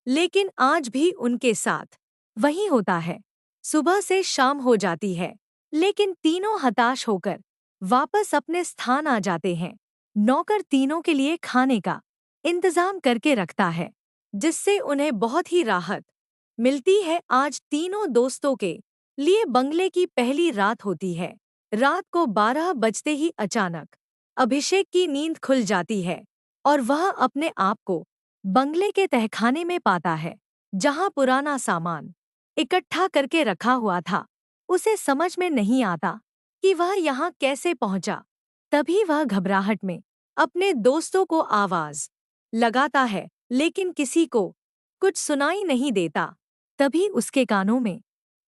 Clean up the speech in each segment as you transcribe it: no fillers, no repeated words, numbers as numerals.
लेकिन आज भी उनके साथ वही होता है। सुबह से शाम हो जाती है, लेकिन तीनों हताश होकर वापस अपने स्थान आ जाते हैं। नौकर तीनों के लिए खाने का इंतजाम करके रखता है, जिससे उन्हें बहुत ही राहत मिलती है। आज तीनों दोस्तों के लिए बंगले की पहली रात होती है। रात को 12 बजते ही अचानक अभिषेक की नींद खुल जाती है और वह अपने आप को बंगले के तहखाने में पाता है, जहां पुराना सामान इकट्ठा करके रखा हुआ था। उसे समझ में नहीं आता कि वह यहाँ कैसे पहुंचा। तभी वह घबराहट में अपने दोस्तों को आवाज लगाता है, लेकिन किसी को कुछ सुनाई नहीं देता। तभी उसके कानों में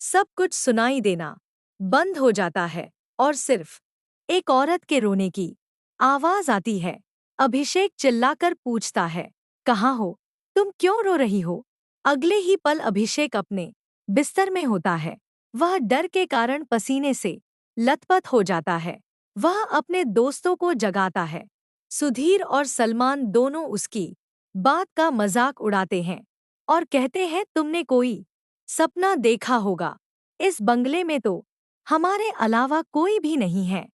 सब कुछ सुनाई देना बंद हो जाता है और सिर्फ एक औरत के रोने की आवाज आती है। अभिषेक चिल्लाकर पूछता है, कहाँ हो? तुम क्यों रो रही हो? अगले ही पल अभिषेक अपने बिस्तर में होता है। वह डर के कारण पसीने से लथपथ हो जाता है। वह अपने दोस्तों को जगाता है। सुधीर और सलमान दोनों उसकी बात का मजाक उड़ाते हैं और कहते हैं, तुमने कोई सपना देखा होगा। इस बंगले में तो हमारे अलावा कोई भी नहीं है।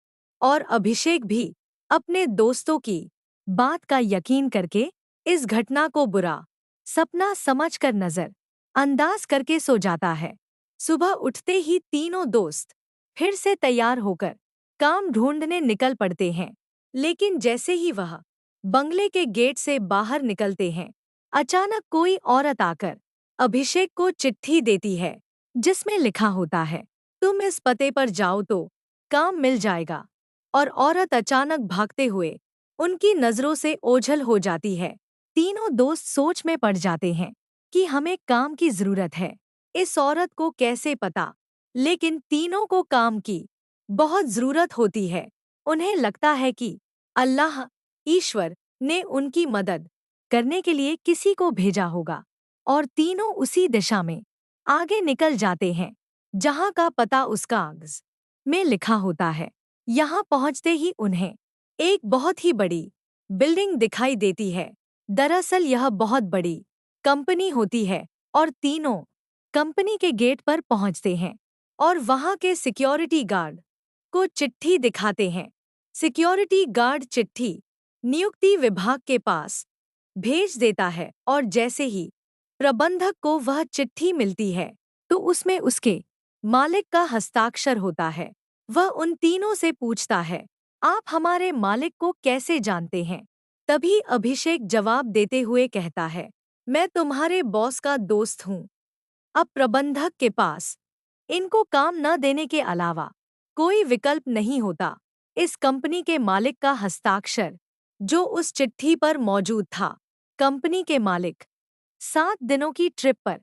और अभिषेक भी अपने दोस्तों की बात का यकीन करके इस घटना को बुरा सपना समझकर नजर अंदाज करके सो जाता है। सुबह उठते ही तीनों दोस्त फिर से तैयार होकर काम ढूंढने निकल पड़ते हैं। लेकिन जैसे ही वह बंगले के गेट से बाहर निकलते हैं, अचानक कोई औरत आकर अभिषेक को चिट्ठी देती है, जिसमें लिखा होता है, तुम इस पते पर जाओ तो काम मिल जाएगा। और औरत अचानक भागते हुए उनकी नजरों से ओझल हो जाती है। तीनों दोस्त सोच में पड़ जाते हैं कि हमें काम की जरूरत है। इस औरत को कैसे पता? लेकिन तीनों को काम की बहुत जरूरत होती है। उन्हें लगता है कि अल्लाह, ईश्वर ने उनकी मदद करने के लिए किसी को भेजा होगा। और तीनों उसी दिशा में आगे निकल जाते हैं, जहां का पता उस कागज में लिखा होता है। यहाँ पहुँचते ही उन्हें एक बहुत ही बड़ी बिल्डिंग दिखाई देती है। दरअसल यह बहुत बड़ी कंपनी होती है और तीनों कंपनी के गेट पर पहुंचते हैं और वहां के सिक्योरिटी गार्ड को चिट्ठी दिखाते हैं। सिक्योरिटी गार्ड चिट्ठी नियुक्ति विभाग के पास भेज देता है और जैसे ही प्रबंधक को वह चिट्ठी मिलती है, तो उसमें उसके मालिक का हस्ताक्षर होता है। वह उन तीनों से पूछता है, आप हमारे मालिक को कैसे जानते हैं? तभी अभिषेक जवाब देते हुए कहता है, मैं तुम्हारे बॉस का दोस्त हूँ। अब प्रबंधक के पास इनको काम न देने के अलावा कोई विकल्प नहीं होता। इस कंपनी के मालिक का हस्ताक्षर जो उस चिट्ठी पर मौजूद था। कंपनी के मालिक 7 दिनों की ट्रिप पर